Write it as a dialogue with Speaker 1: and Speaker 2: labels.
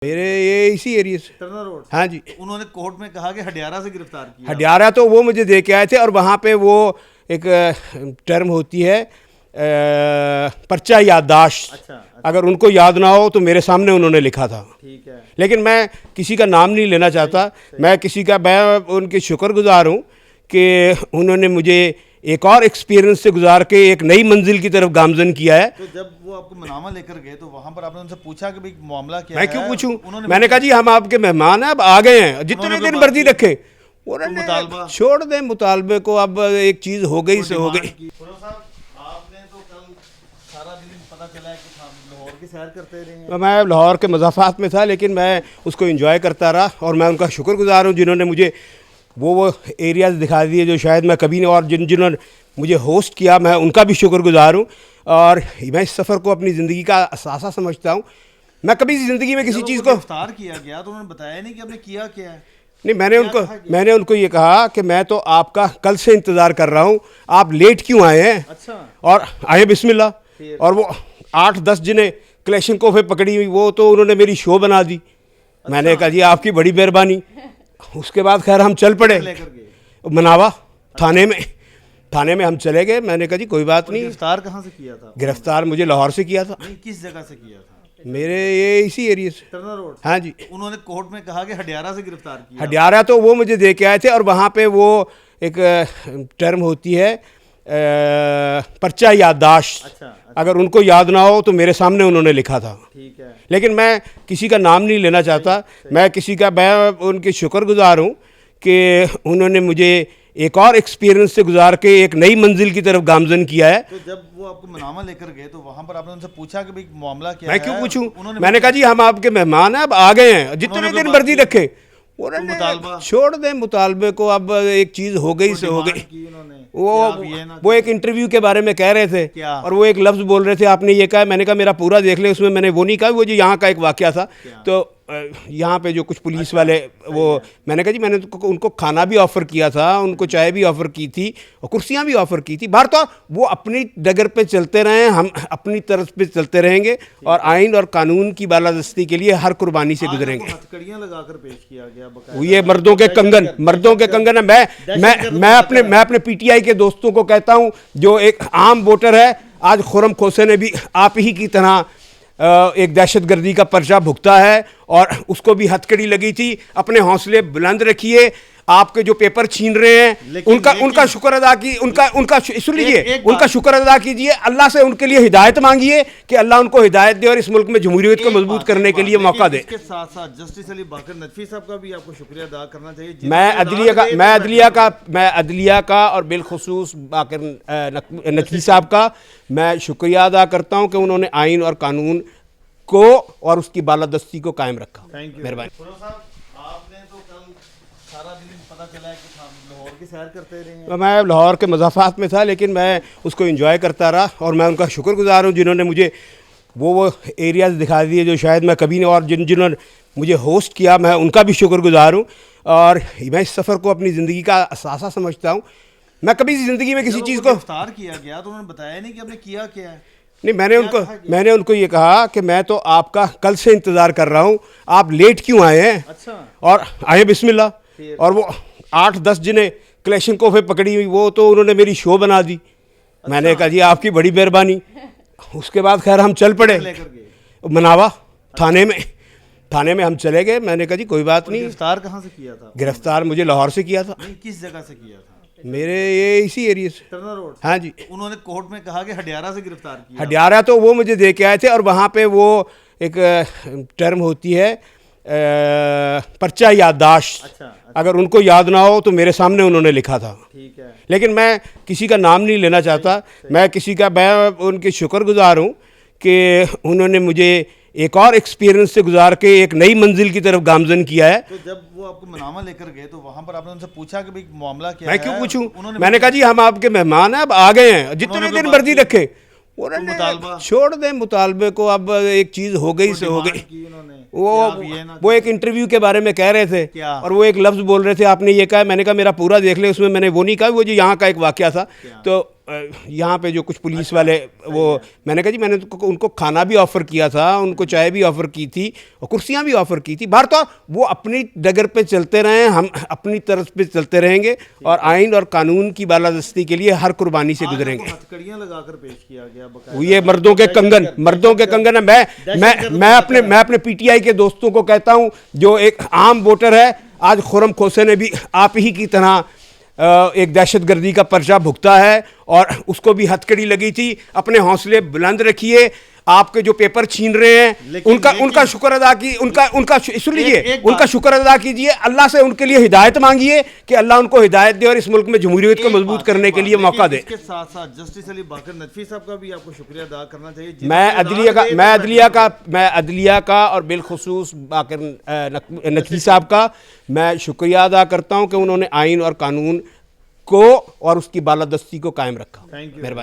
Speaker 1: मेरे ये इसी एरिया से
Speaker 2: टर्नर रोड।
Speaker 1: हाँ जी।
Speaker 2: उन्होंने कोर्ट में कहा कि हडियारा से गिरफ्तार किया।
Speaker 1: हडियारा तो वो मुझे दे के आए थे और वहाँ पे वो एक टर्म होती है पर्चा याददाश्त।
Speaker 2: अच्छा।
Speaker 1: अगर उनको याद ना हो तो मेरे सामने उन्होंने लिखा था।
Speaker 2: ठीक है।
Speaker 1: लेकिन मैं किसी का नाम नहीं लेना चाहता। मैं उनके शुक्रगुजार हूँ कि उन्होंने मुझे एक और एक्सपीरियंस से गुजार के एक नई मंजिल की तरफ गामजन किया है।
Speaker 2: तो जब वो आपको मनामा लेकर गए तो वहां पर आपने उनसे पूछा कि भाई मामला क्या
Speaker 1: मैं
Speaker 2: है?
Speaker 1: क्यों पूछूं?
Speaker 2: उन्होंने
Speaker 1: मैंने कहा जी हम आपके मेहमान हैं, अब आ गए हैं, जितने दिन मर्जी रखें। उन्होंने छोड़ दें मुतालबे को, अब एक चीज़ हो गई से हो गई।
Speaker 2: आपने तो कल सारा दिन पता चला कि लाहौर की सैर करते रहे हैं।
Speaker 1: मैं लाहौर के मज़ाफ़ात में था, लेकिन मैं उसको एंजॉय करता रहा और मैं उनका शुक्रगुजार हूँ जिन्होंने मुझे वो एरियाज़ दिखा दिए जो शायद मैं कभी नहीं, और जिन्होंने मुझे होस्ट किया मैं उनका भी शुक्रगुजार हूँ। और मैं इस सफ़र को अपनी ज़िंदगी का असासा समझता हूँ। मैं कभी ज़िंदगी में किसी चीज़ को
Speaker 2: गिरफ्तार किया गया तो उन्होंने बताया नहीं कि आपने किया क्या है।
Speaker 1: नहीं, मैंने उनको ये कहा कि मैं तो आपका कल से इंतज़ार कर रहा हूँ, आप लेट क्यों आए हैं?
Speaker 2: अच्छा।
Speaker 1: और आए बिस्मिल्लाह। और वो 8-10 जिन्हें क्लेशिंकों पे पकड़ी हुई वो तो उन्होंने मेरी शो बना दी। अच्छा। मैंने कहा जी आपकी बड़ी मेहरबानी। उसके बाद खैर हम चल पड़े मनावा थाने में हम चले गए। मैंने कहा जी कोई बात नहीं।
Speaker 2: गिरफ्तार कहाँ से किया था?
Speaker 1: गिरफ्तार मुझे लाहौर से किया था।
Speaker 2: नहीं, किस जगह से किया था?
Speaker 1: मेरे ये इसी एरिया से
Speaker 2: टर्नर रोड।
Speaker 1: हाँ जी।
Speaker 2: उन्होंने कोर्ट में कहा कि हडियारा से गिरफ्तार किया।
Speaker 1: हडियारा तो वो मुझे दे के आए थे और वहाँ पे वो एक टर्म होती है पर्चा याददाश्त।
Speaker 2: अच्छा।
Speaker 1: अगर उनको याद ना हो तो मेरे सामने उन्होंने लिखा था।
Speaker 2: ठीक है।
Speaker 1: लेकिन मैं किसी का नाम नहीं लेना चाहता। मैं उनके शुक्रगुजार हूँ कि उन्होंने मुझे एक और एक्सपीरियंस से गुजार के एक नई मंजिल की तरफ गामजन किया है।
Speaker 2: तो जब वो आपको मनामा लेकर गए तो वहां पर आपने उनसे पूछा कि भाई मामला क्या है?
Speaker 1: मैं क्यों पूछूं? मैंने कहा जी हम आपके मेहमान हैं, अब आ गए हैं, जितने दिन मर्जी रखें। छोड़ दें मुतालबे को, अब एक चीज़ हो गई से हो गई। वो एक इंटरव्यू के बारे में कह रहे थे और वो एक लफ्ज़ बोल रहे थे, आपने ये कहा। मैंने कहा मेरा पूरा देख ले, उसमें मैंने वो नहीं कहा। वो जो यहाँ का एक वाकया था, तो यहाँ पे जो कुछ पुलिस वाले वो, मैंने कहा जी मैंने उनको खाना भी ऑफ़र किया था, उनको चाय भी ऑफ़र की थी और कुर्सियाँ भी ऑफ़र की थी। बाहर तो वो अपनी डगर पे चलते रहें, हम अपनी तरफ पे चलते रहेंगे और आइन और कानून की बालादस्ती के लिए हर कुर्बानी से गुजरेंगे।
Speaker 2: हथकड़ियाँ लगाकर पेश किया गया।
Speaker 1: ये मर्दों के कंगन है। मैं अपने पीटीआई के दोस्तों को कहता हूँ, जो एक आम वोटर है, आज खुरम खोसे ने भी आप ही की तरह एक दहशतगर्दी का पर्चा भुगता है और उसको भी हथकड़ी लगी थी। अपने हौसले बुलंद रखिए। आपके जो पेपर छीन रहे हैं उनका शुक्र अदा की उनका शुक्र अदा कीजिए। अल्लाह से उनके लिए हिदायत मांगिए कि अल्लाह उनको हिदायत दे और इस मुल्क में जमहूरियत को मजबूत करने के लिए मौका दे।
Speaker 2: इसके साथ साथ जस्टिस अली बाकर नकवी साहब का भी आपको शुक्रिया अदा करना चाहिए।
Speaker 1: मैं अदलिया का और बिलखुसूस बाकर नकवी साहब का मैं शुक्रिया अदा करता हूँ कि उन्होंने आइन और कानून को और उसकी बालादस्ती को कायम रखा। मेहरबानी।
Speaker 2: सारा दिन पता चला कि लाहौर की सैर करते रहे हैं।
Speaker 1: मैं लाहौर के मज़ाफ़ात में था, लेकिन मैं उसको एंजॉय करता रहा और मैं उनका शुक्रगुजार हूँ जिन्होंने मुझे वो एरियाज़ दिखा दिए जो शायद मैं कभी नहीं, और जिन्होंने मुझे होस्ट किया मैं उनका भी शुक्रगुजार हूँ। और मैं इस सफ़र को अपनी ज़िंदगी का असासा समझता हूँ। मैं कभी ज़िंदगी में किसी चीज़ को
Speaker 2: गिरफ्तार किया गया तो उन्होंने बताया नहीं कि आपने किया क्या है।
Speaker 1: नहीं, मैंने उनको ये कहा कि मैं तो आपका कल से इंतज़ार कर रहा हूँ, आप लेट क्यों आए हैं?
Speaker 2: अच्छा।
Speaker 1: और आए बिस्मिल्लाह। और वो 8-10 जिन्हें क्लेशिंकों पे पकड़ी हुई वो तो उन्होंने मेरी शो बना दी। अच्छा। मैंने कहा जी आपकी बड़ी मेहरबानी। उसके बाद खैर हम चल पड़े मनावा थाने में हम चले गए। मैंने कहा जी कोई बात नहीं।
Speaker 2: गिरफ्तार कहाँ से किया था?
Speaker 1: गिरफ्तार मुझे लाहौर से किया था।
Speaker 2: नहीं, किस जगह से किया था?
Speaker 1: मेरे ये इसी एरिया से
Speaker 2: टर्नर रोड।
Speaker 1: हाँ जी।
Speaker 2: उन्होंने कोर्ट में कहा कि हडियारा से गिरफ्तार किया।
Speaker 1: हडियारा तो वो मुझे दे के आए थे और वहाँ पे वो एक टर्म होती है पर्चा याददाश्त।
Speaker 2: अच्छा।
Speaker 1: अगर उनको याद ना हो तो मेरे सामने उन्होंने लिखा था।
Speaker 2: ठीक है।
Speaker 1: लेकिन मैं किसी का नाम नहीं लेना चाहता। मैं उनके शुक्रगुजार हूँ कि उन्होंने मुझे एक और एक्सपीरियंस से गुजार के एक नई मंजिल की तरफ गामजन किया है।
Speaker 2: तो जब वो आपको मनामा लेकर गए तो वहां पर आपने उनसे पूछा कि भाई मामला क्या है?
Speaker 1: मैं क्यों पूछूं? मैंने कहा जी हम आपके मेहमान हैं, अब आ गए हैं, जितने दिन मर्जी रखें। छोड़ दें मुतालबे को, अब एक चीज़ हो गई से हो गई। वो एक इंटरव्यू के बारे में कह रहे थे और वो एक लफ्ज़ बोल रहे थे, आपने ये कहा। मैंने कहा मेरा पूरा देख ले, उसमें मैंने वो नहीं कहा। वो जो यहाँ का एक वाकया था, तो यहाँ पे जो कुछ पुलिस वाले वो, मैंने कहा जी मैंने तो उनको खाना भी ऑफ़र किया था, उनको चाय भी ऑफ़र की थी और कुर्सियाँ भी ऑफ़र की थी। बाहर तो वो अपनी डगर पे चलते रहें, हम अपनी तरफ पे चलते रहेंगे और आइन और कानून की बालादस्ती के लिए हर कुर्बानी से गुजरेंगे।
Speaker 2: हथकड़ियां लगाकर पेश किया गया
Speaker 1: वो ये मर्दों के कंगन है। मैं अपने पीटीआई के दोस्तों को कहता हूँ, जो एक आम वोटर है, आज खुर्रम खोसे ने भी आप ही की तरह एक दहशतगर्दी का पर्चा भुगता है और उसको भी हथकड़ी लगी थी। अपने हौसले बुलंद रखिए। आपके जो पेपर छीन रहे हैं उनका शुक्र अदा की, उनका सुन लीजिए, उनका शुक्र अदा कीजिए, अल्लाह से उनके लिए हिदायत मांगिए कि अल्लाह उनको हिदायत दे और इस मुल्क में जमहूरियत को मजबूत करने के लिए मौका दे।
Speaker 2: इसके साथ साथ जस्टिस अली बाकर नदवी साहब का भी आपको शुक्रिया अदा करना चाहिए।
Speaker 1: मैं अदलिया का और बिलखुसूस बाकर नदवी साहब का मैं शुक्रिया अदा करता हूँ कि उन्होंने आइन और कानून को और उसकी बालादस्ती को कायम रखा।
Speaker 2: Thank you.
Speaker 1: मेहरबानी।